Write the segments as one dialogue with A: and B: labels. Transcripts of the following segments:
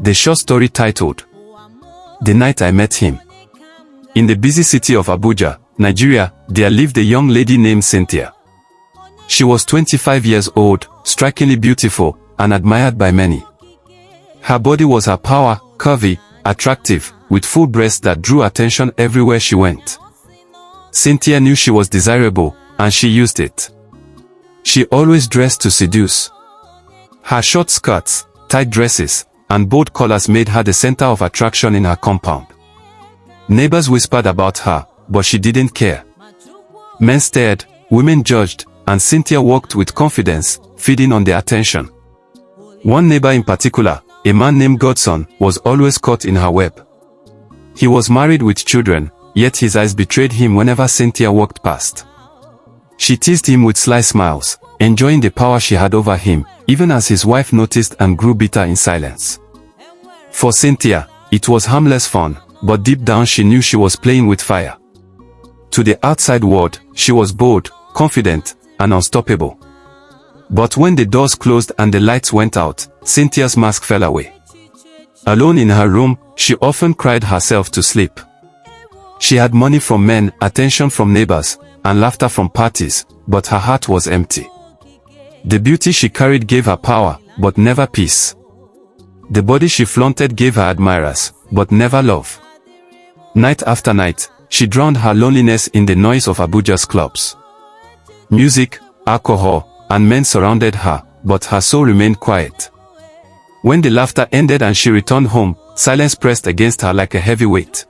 A: The short story titled, The Night I Met Him. In the busy city of Abuja, Nigeria, there lived a young lady named Cynthia. She was 25 years old, strikingly beautiful, and admired by many. Her body was her power, curvy, attractive, with full breasts that drew attention everywhere she went. Cynthia knew she was desirable, and she used it. She always dressed to seduce. Her short skirts, tight dresses, and bold collars made her the center of attraction in her compound. Neighbors whispered about her, but she didn't care. Men stared, women judged, and Cynthia walked with confidence, feeding on their attention. One neighbor in particular, a man named Godson, was always caught in her web. He was married with children, yet his eyes betrayed him whenever Cynthia walked past. She teased him with sly smiles, enjoying the power she had over him, even as his wife noticed and grew bitter in silence. For Cynthia, it was harmless fun, but deep down she knew she was playing with fire. To the outside world, she was bold, confident, and unstoppable. But when the doors closed and the lights went out, Cynthia's mask fell away. Alone in her room, she often cried herself to sleep. She had money from men, attention from neighbors, and laughter from parties, but her heart was empty. The beauty she carried gave her power, but never peace. The body she flaunted gave her admirers, but never love. Night after night, she drowned her loneliness in the noise of Abuja's clubs. Music, alcohol, and men surrounded her, but her soul remained quiet. When the laughter ended and she returned home, silence pressed against her like a heavy weight.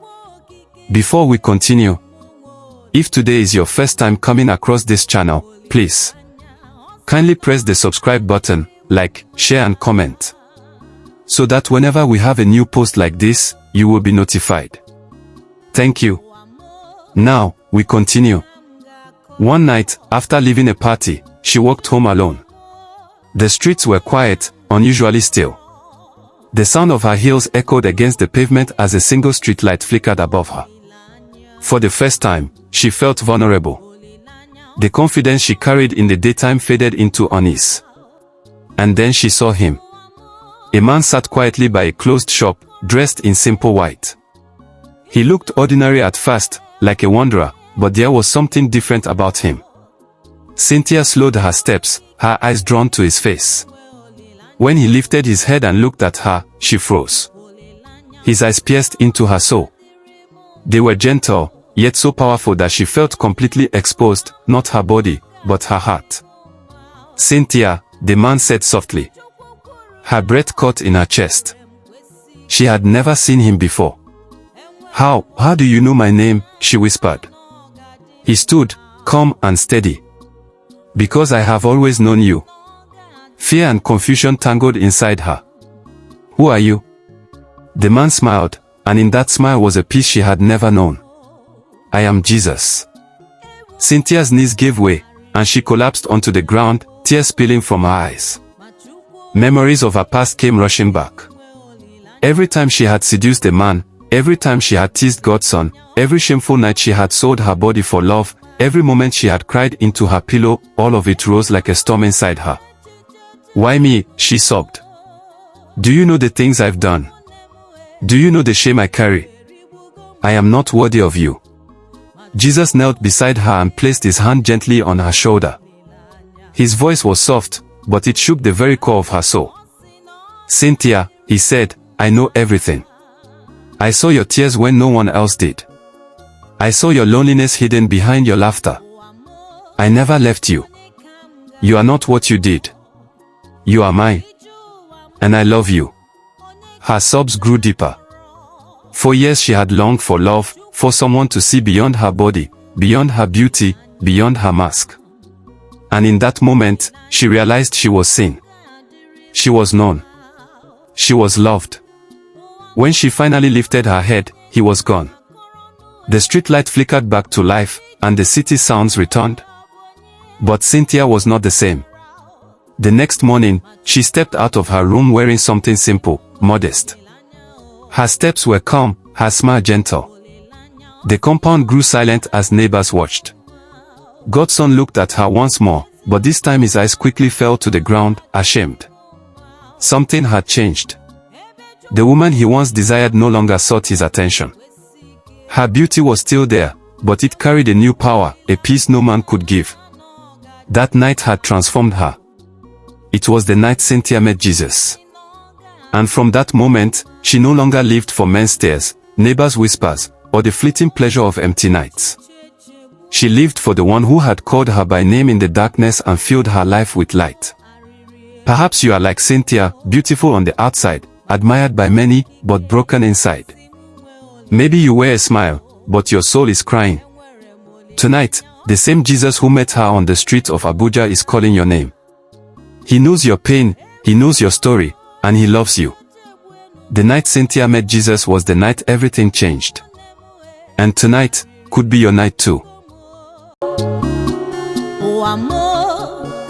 A: Before we continue, if today is your first time coming across this channel, please kindly press the subscribe button, like, share and comment, so that whenever we have a new post like this, you will be notified. Thank you. Now, we continue. One night, after leaving a party, she walked home alone. The streets were quiet, unusually still. The sound of her heels echoed against the pavement as a single streetlight flickered above her. For the first time, she felt vulnerable. The confidence she carried in the daytime faded into unease. And then she saw him. A man sat quietly by a closed shop, dressed in simple white. He looked ordinary at first, like a wanderer, but there was something different about him. Cynthia slowed her steps, her eyes drawn to his face. When he lifted his head and looked at her, she froze. His eyes pierced into her soul. They were gentle, yet so powerful that she felt completely exposed, not her body, but her heart. Cynthia, the man said softly. Her breath caught in her chest. She had never seen him before. How do you know my name? She whispered. He stood, calm and steady. Because I have always known you. Fear and confusion tangled inside her. Who are you? The man smiled, and in that smile was a peace she had never known. I am Jesus. Cynthia's knees gave way, and she collapsed onto the ground, tears spilling from her eyes. Memories of her past came rushing back. Every time she had seduced a man, every time she had teased Godson, every shameful night she had sold her body for love, every moment she had cried into her pillow, all of it rose like a storm inside her. Why me? She sobbed. Do you know the things I've done? Do you know the shame I carry? I am not worthy of you. Jesus knelt beside her and placed his hand gently on her shoulder. His voice was soft, but it shook the very core of her soul. Cynthia, he said, I know everything. I saw your tears when no one else did. I saw your loneliness hidden behind your laughter. I never left you. You are not what you did. You are mine. And I love you. Her sobs grew deeper. For years she had longed for love, for someone to see beyond her body, beyond her beauty, beyond her mask. And in that moment, she realized she was seen. She was known. She was loved. When she finally lifted her head, he was gone. The streetlight flickered back to life, and the city sounds returned. But Cynthia was not the same. The next morning, she stepped out of her room wearing something simple, modest. Her steps were calm, her smile gentle. The compound grew silent as neighbors watched. Godson looked at her once more, but this time his eyes quickly fell to the ground, ashamed. Something had changed. the woman he once desired no longer sought his attention. Her beauty was still there, but it carried a new power, a peace no man could give. That night had transformed her. It was the night Cynthia met Jesus. And from that moment, she no longer lived for men's stares, neighbors' whispers, or the fleeting pleasure of empty nights. She lived for the one who had called her by name in the darkness and filled her life with light. Perhaps you are like Cynthia, beautiful on the outside, admired by many, but broken inside. Maybe you wear a smile, but your soul is crying. Tonight, the same Jesus who met her on the streets of Abuja is calling your name. He knows your pain, he knows your story, and he loves you. The night Cynthia met Jesus was the night everything changed. And tonight could be your night too.
B: O amor,